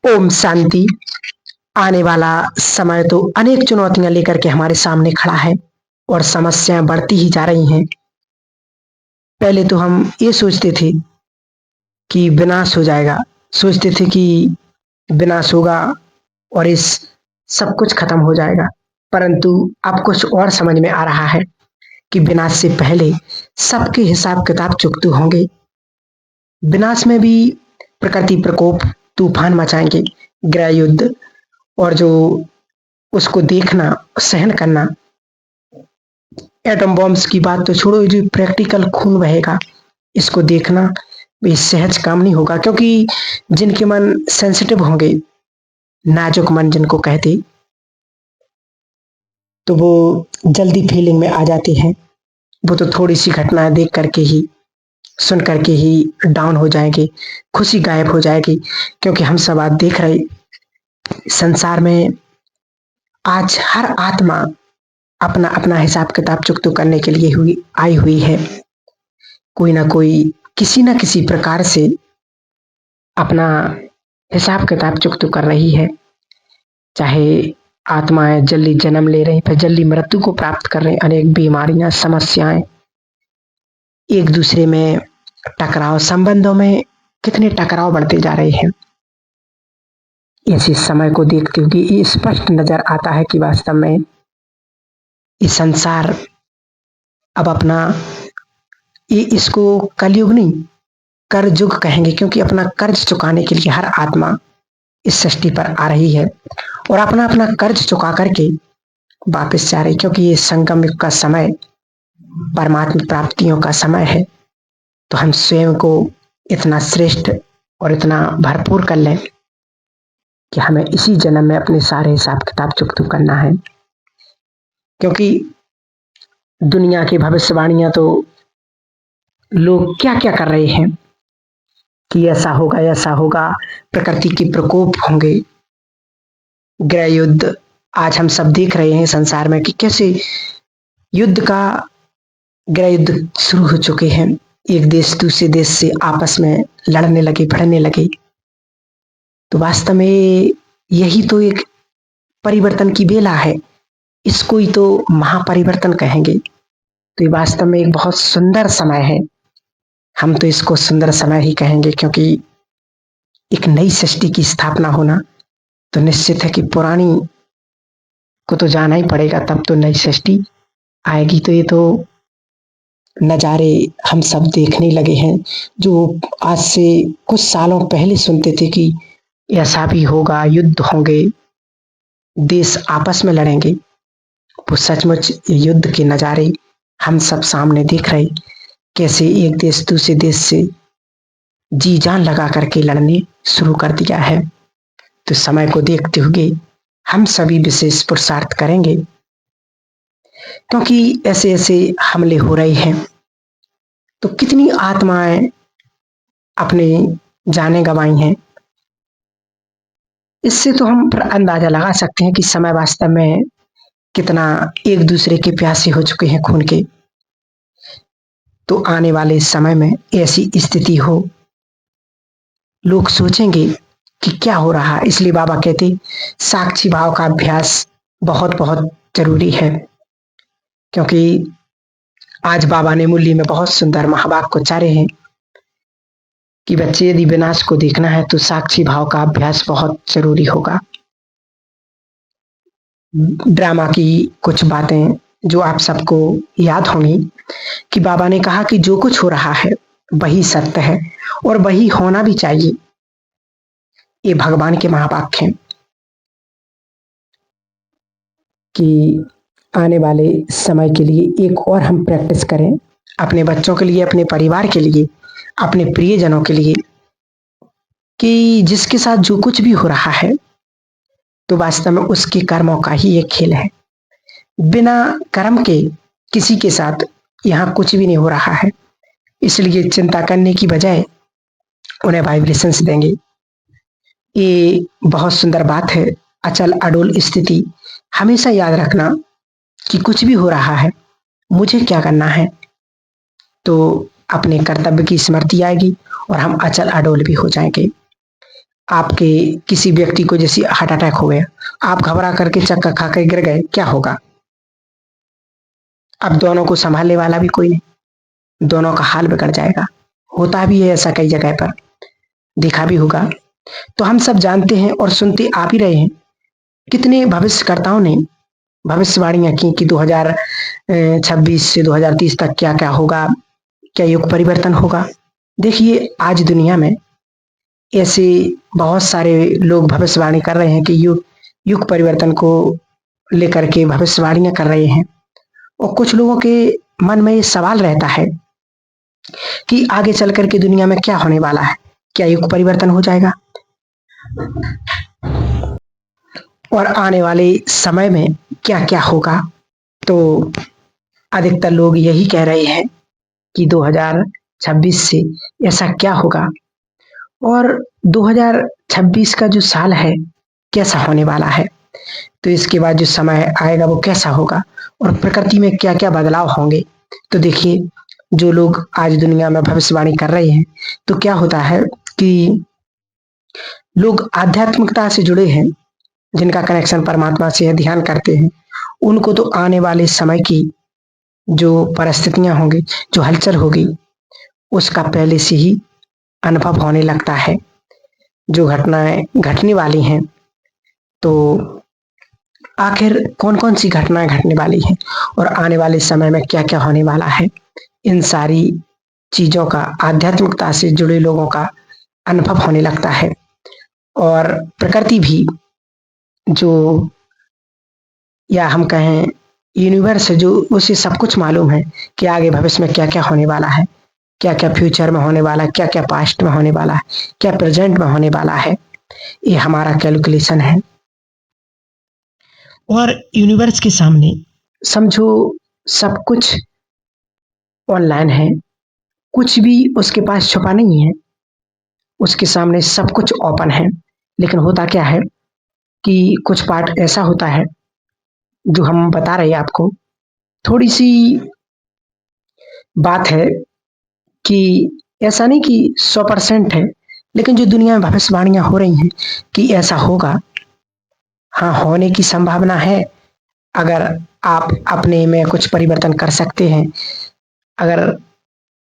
ओम शांति। आने वाला समय तो अनेक चुनौतियां लेकर के हमारे सामने खड़ा है और समस्याएं बढ़ती ही जा रही हैं। पहले तो हम ये सोचते थे कि विनाश हो जाएगा, सोचते थे कि विनाश होगा और इस सब कुछ खत्म हो जाएगा। परंतु अब कुछ और समझ में आ रहा है कि विनाश से पहले सबके हिसाब किताब चुकते होंगे। विनाश में भी प्रकृति प्रकोप, तूफान मचाएंगे, गृह युद्ध, और जो उसको देखना, सहन करना। एटम बॉम्ब्स की बात तो छोड़ो, जो प्रैक्टिकल खून बहेगा, इसको देखना भी सहज काम नहीं होगा, क्योंकि जिनके मन सेंसिटिव होंगे, नाजुक मन जिनको कहते, तो वो जल्दी फीलिंग में आ जाते हैं। वो तो थोड़ी सी घटना देख करके ही, सुन करके ही डाउन हो जाएंगे, खुशी गायब हो जाएगी। क्योंकि हम सब आज देख रहे, संसार में आज हर आत्मा अपना अपना हिसाब किताब चुकता करने के लिए आई हुई है। कोई ना कोई किसी न किसी प्रकार से अपना हिसाब किताब चुकता कर रही है। चाहे आत्माएं जल्दी जन्म ले रही, फिर जल्दी मृत्यु को प्राप्त कर रहे, अनेक बीमारियां, समस्याएं, एक दूसरे में टकराव, संबंधों में कितने टकराव बढ़ते जा रहे हैं। इसी समय को देखते हुए ये स्पष्ट नजर आता है कि वास्तव में ये संसार अब अपना, ये इसको कलयुग नहीं, कर्ज युग कहेंगे, क्योंकि अपना कर्ज चुकाने के लिए हर आत्मा इस सृष्टि पर आ रही है और अपना अपना कर्ज चुका करके वापस जा रही, क्योंकि ये संगम युग का समय परमात्मा प्राप्तियों का समय है। तो हम स्वयं को इतना श्रेष्ठ और इतना भरपूर कर लें कि हमें इसी जन्म में अपने सारे हिसाब किताब चुकता करना है। क्योंकि दुनिया की भविष्यवाणियां तो लोग क्या क्या कर रहे हैं कि ऐसा होगा, ऐसा होगा, प्रकृति के प्रकोप होंगे, गृह युद्ध। आज हम सब देख रहे हैं संसार में कि कैसे युद्ध का, गृह युद्ध शुरू हो चुके हैं। एक देश दूसरे देश से आपस में लड़ने लगे, भिड़ने लगे। तो वास्तव में यही तो एक परिवर्तन की बेला है, इसको ही तो महापरिवर्तन कहेंगे। तो ये वास्तव में एक बहुत सुंदर समय है। हम तो इसको सुंदर समय ही कहेंगे, क्योंकि एक नई सृष्टि की स्थापना होना तो निश्चित है कि पुरानी को तो जाना ही पड़ेगा, तब तो नई सृष्टि आएगी। तो ये तो नजारे हम सब देखने लगे हैं, जो आज से कुछ सालों पहले सुनते थे कि ऐसा भी होगा, युद्ध होंगे, देश आपस में लड़ेंगे। वो सचमुच युद्ध के नजारे हम सब सामने देख रहे, कैसे एक देश दूसरे देश से जी जान लगा करके लड़ने शुरू कर दिया है। तो समय को देखते हुए हम सभी विशेष पुरुषार्थ करेंगे, क्योंकि ऐसे ऐसे हमले हो रहे हैं। तो कितनी आत्माएं अपने जाने गंवाई हैं। इससे तो हम अंदाजा लगा सकते हैं कि समय वास्तव में कितना एक दूसरे के प्यासे हो चुके हैं खून के। तो आने वाले समय में ऐसी स्थिति हो, लोग सोचेंगे कि क्या हो रहा है। इसलिए बाबा कहते साक्षी भाव का अभ्यास बहुत बहुत जरूरी है। क्योंकि आज बाबा ने मुरली में बहुत सुंदर महावाक्य उच्चारे हैं कि बच्चे, यदि विनाश को देखना है तो साक्षी भाव का अभ्यास बहुत जरूरी होगा। ड्रामा की कुछ बातें जो आप सबको याद होंगी कि बाबा ने कहा कि जो कुछ हो रहा है वही सत्य है और वही होना भी चाहिए। ये भगवान के महावाक्य हैं कि आने वाले समय के लिए एक और हम प्रैक्टिस करें, अपने बच्चों के लिए, अपने परिवार के लिए, अपने प्रियजनों के लिए, कि जिसके साथ जो कुछ भी हो रहा है तो वास्तव में उसके कर्मों का ही एक खेल है। बिना कर्म के किसी के साथ यहाँ कुछ भी नहीं हो रहा है। इसलिए चिंता करने की बजाय उन्हें वाइब्रेशंस देंगे। ये बहुत सुंदर बात है। अचल अडोल स्थिति, हमेशा याद रखना कि कुछ भी हो रहा है, मुझे क्या करना है। तो अपने कर्तव्य की स्मृति आएगी और हम अचल अडोल भी हो जाएंगे। आपके किसी व्यक्ति को जैसे हार्ट अटैक हो गया, आप घबरा करके चक्कर खा के गिर गए, क्या होगा? अब दोनों को संभालने वाला भी कोई नहीं, दोनों का हाल बिगड़ जाएगा। होता भी है ऐसा कई जगह पर, देखा भी होगा। तो हम सब जानते हैं और सुनते आ भी रहे हैं, कितने भविष्यकर्ताओं ने भविष्यवाणियां की कि 2026 से 2030 तक क्या क्या होगा, क्या युग परिवर्तन होगा। देखिए आज दुनिया में ऐसे बहुत सारे लोग भविष्यवाणी कर रहे हैं कि युग युग परिवर्तन को लेकर के भविष्यवाणियां कर रहे हैं। और कुछ लोगों के मन में ये सवाल रहता है कि आगे चल करके दुनिया में क्या होने वाला है, क्या युग परिवर्तन हो जाएगा और आने वाले समय में क्या क्या होगा। तो अधिकतर लोग यही कह रहे हैं कि 2026 से ऐसा क्या होगा और 2026 का जो साल है कैसा होने वाला है, तो इसके बाद जो समय आएगा वो कैसा होगा और प्रकृति में क्या क्या बदलाव होंगे। तो देखिए जो लोग आज दुनिया में भविष्यवाणी कर रहे हैं, तो क्या होता है कि लोग आध्यात्मिकता से जुड़े हैं, जिनका कनेक्शन परमात्मा से है, ध्यान करते हैं, उनको तो आने वाले समय की जो परिस्थितियां होंगी, जो हलचल होगी, उसका पहले से ही अनुभव होने लगता है। जो घटनाएं घटने वाली हैं, तो आखिर कौन कौन सी घटनाएं घटने वाली हैं और आने वाले समय में क्या क्या होने वाला है, इन सारी चीजों का आध्यात्मिकता से जुड़े लोगों का अनुभव होने लगता है। और प्रकृति भी, जो या हम कहें यूनिवर्स, जो उसे सब कुछ मालूम है कि आगे भविष्य में क्या क्या होने वाला है, क्या क्या फ्यूचर में होने वाला है, क्या क्या पास्ट में होने वाला है, क्या प्रेजेंट में होने वाला है। ये हमारा कैलकुलेशन है। और यूनिवर्स के सामने समझो सब कुछ ऑनलाइन है, कुछ भी उसके पास छुपा नहीं है, उसके सामने सब कुछ ओपन है। लेकिन होता क्या है कि कुछ पार्ट ऐसा होता है जो हम बता रहे हैं आपको, थोड़ी सी बात है कि ऐसा नहीं कि 100% है, लेकिन जो दुनिया में भविष्यवाणियां हो रही हैं कि ऐसा होगा, हाँ होने की संभावना है। अगर आप अपने में कुछ परिवर्तन कर सकते हैं, अगर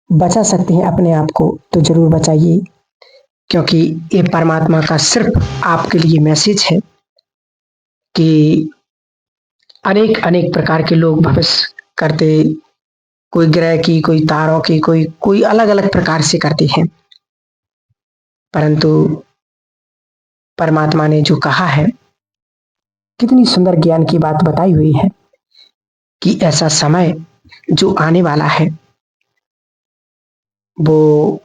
बचा सकते हैं अपने आप को, तो जरूर बचाइए, क्योंकि ये परमात्मा का सिर्फ आपके लिए मैसेज है कि अनेक अनेक प्रकार के लोग भविष्य करते, कोई ग्रह की, कोई तारों की, कोई कोई अलग अलग प्रकार से करते हैं, परंतु परमात्मा ने जो कहा है, कितनी सुंदर ज्ञान की बात बताई हुई है कि ऐसा समय जो आने वाला है वो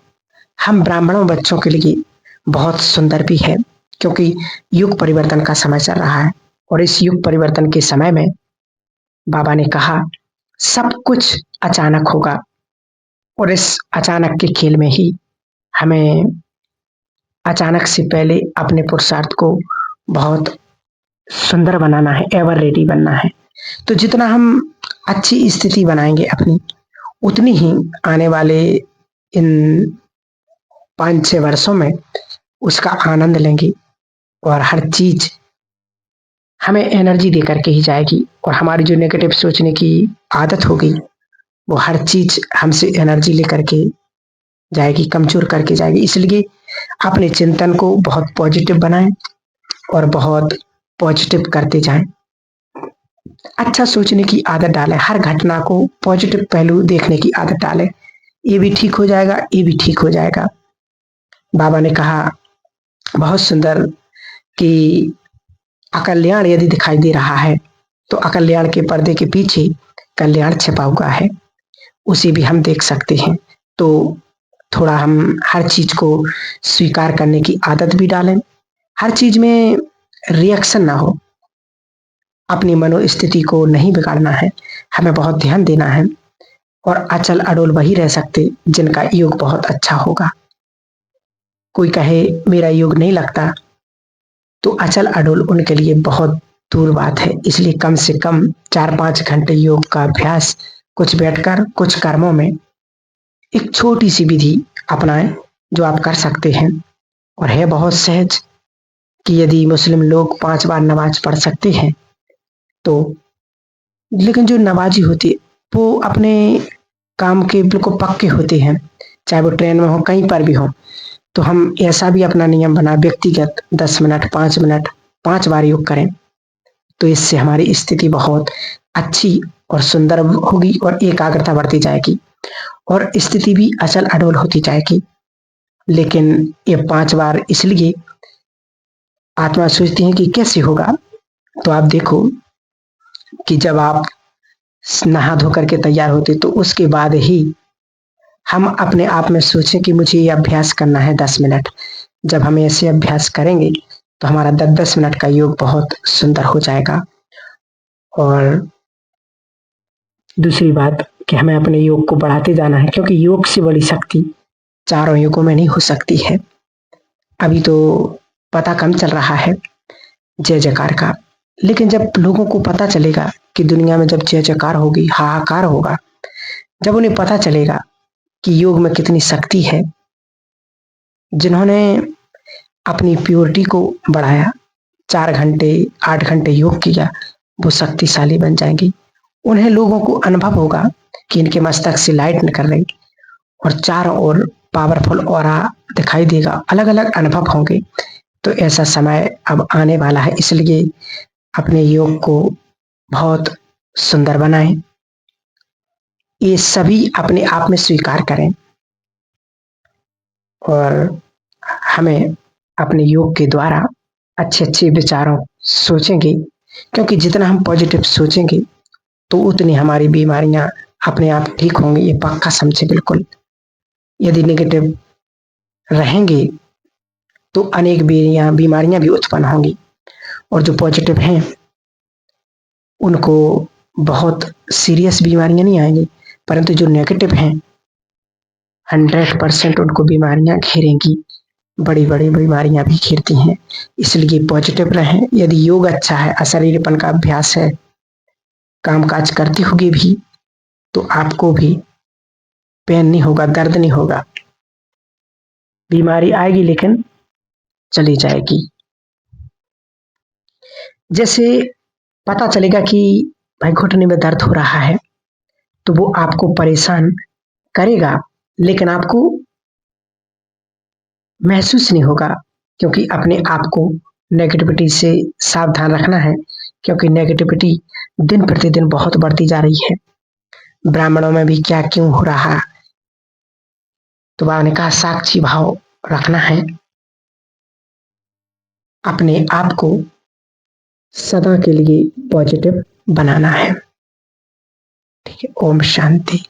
हम ब्राह्मणों बच्चों के लिए बहुत सुंदर भी है, क्योंकि युग परिवर्तन का समय चल रहा है। और इस युग परिवर्तन के समय में बाबा ने कहा सब कुछ अचानक होगा, और इस अचानक के खेल में ही हमें अचानक से पहले अपने पुरुषार्थ को बहुत सुंदर बनाना है, एवर रेडी बनना है। तो जितना हम अच्छी स्थिति बनाएंगे अपनी, उतनी ही आने वाले इन 5-6 वर्षों में उसका आनंद लेंगे, और हर चीज हमें एनर्जी दे करके ही जाएगी। और हमारी जो नेगेटिव सोचने की आदत होगी, वो हर चीज हमसे एनर्जी लेकर के जाएगी, कमजोर करके जाएगी। इसलिए अपने चिंतन को बहुत पॉजिटिव बनाएं और बहुत पॉजिटिव करते जाएं। अच्छा सोचने की आदत डालें, हर घटना को पॉजिटिव पहलू देखने की आदत डालें। ये भी ठीक हो जाएगा, ये भी ठीक हो जाएगा। बाबा ने कहा बहुत सुंदर कि अकल्याण यदि दिखाई दे रहा है, तो अकल्याण के पर्दे के पीछे कल्याण छिपा हुआ है, उसे भी हम देख सकते हैं। तो थोड़ा हम हर चीज को स्वीकार करने की आदत भी डालें, हर चीज में रिएक्शन ना हो, अपनी मनोस्थिति को नहीं बिगाड़ना है, हमें बहुत ध्यान देना है। और अचल अडोल वही रह सकते जिनका योग बहुत अच्छा होगा। कोई कहे मेरा योग नहीं लगता, तो अचल अडोल उनके लिए बहुत दूर बात है। इसलिए कम से कम 4-5 घंटे योग का अभ्यास, कुछ बैठकर, कुछ कर्मों में एक छोटी सी विधि अपनाएं जो आप कर सकते हैं, और है बहुत सहज कि यदि मुस्लिम लोग 5 बार नमाज पढ़ सकते हैं तो, लेकिन जो नमाज़ी होती है, वो अपने काम के बिल्कुल पक्के होते हैं, चाहे वो ट्रेन में हो, कहीं पर भी हो। तो हम ऐसा भी अपना नियम बना व्यक्तिगत 10 मिनट 5 बार योग करें, तो इससे हमारी स्थिति बहुत अच्छी और सुंदर होगी और एकाग्रता बढ़ती जाएगी और स्थिति भी अचल अडोल होती जाएगी। लेकिन ये 5 बार इसलिए आत्मा सोचती है कि कैसे होगा? तो आप देखो कि जब आप नहा धो करके तैयार होते तो उसके बाद ही हम अपने आप में सोचें कि मुझे ये अभ्यास करना है 10 मिनट। जब हम ऐसे अभ्यास करेंगे तो हमारा 10-10 मिनट का योग बहुत सुंदर हो जाएगा। और दूसरी बात कि हमें अपने योग को बढ़ाते जाना है, क्योंकि योग से बड़ी शक्ति चारों युगों में नहीं हो सकती है। अभी तो पता कम चल रहा है जय जयकार का, लेकिन जब लोगों को पता चलेगा कि दुनिया में जब जय जयकार होगी, हाहाकार होगा, जब उन्हें पता चलेगा कि योग में कितनी शक्ति है, जिन्होंने अपनी प्योरिटी को बढ़ाया, 4 घंटे 8 घंटे योग किया, वो शक्तिशाली बन जाएंगे। उन्हें लोगों को अनुभव होगा कि इनके मस्तक से लाइट निकल रही और चारों ओर पावरफुल ऑरा दिखाई देगा, अलग अलग अनुभव होंगे। तो ऐसा समय अब आने वाला है, इसलिए अपने योग को बहुत सुंदर बनाएं। ये सभी अपने आप में स्वीकार करें और हमें अपने योग के द्वारा अच्छे अच्छे विचारों सोचेंगे, क्योंकि जितना हम पॉजिटिव सोचेंगे तो उतनी हमारी बीमारियां अपने आप ठीक होंगी, ये पक्का समझे बिल्कुल। यदि नेगेटिव रहेंगे तो अनेक बीमारियां भी उत्पन्न होंगी, और जो पॉजिटिव हैं उनको बहुत सीरियस बीमारियां नहीं आएंगी, परंतु जो नेगेटिव हैं 100% उनको बीमारियां घेरेंगी, बड़ी बड़ी बीमारियां भी घेरती हैं। इसलिए पॉजिटिव रहें। यदि योग अच्छा है, अशरीरपन का अभ्यास है, काम काज करते होगे भी, तो आपको भी पेन नहीं होगा, दर्द नहीं होगा, बीमारी आएगी लेकिन चली जाएगी। जैसे पता चलेगा कि भाई घुटने में दर्द हो रहा है, तो वो आपको परेशान करेगा, लेकिन आपको महसूस नहीं होगा, क्योंकि अपने आप को नेगेटिविटी से सावधान रखना है, क्योंकि नेगेटिविटी दिन प्रतिदिन बहुत बढ़ती जा रही है। ब्राह्मणों में भी क्या क्यों हो रहा, तो बाबा ने कहा साक्षी भाव रखना है, अपने आप को सदा के लिए पॉजिटिव बनाना है। ठीक है, ओम शांति।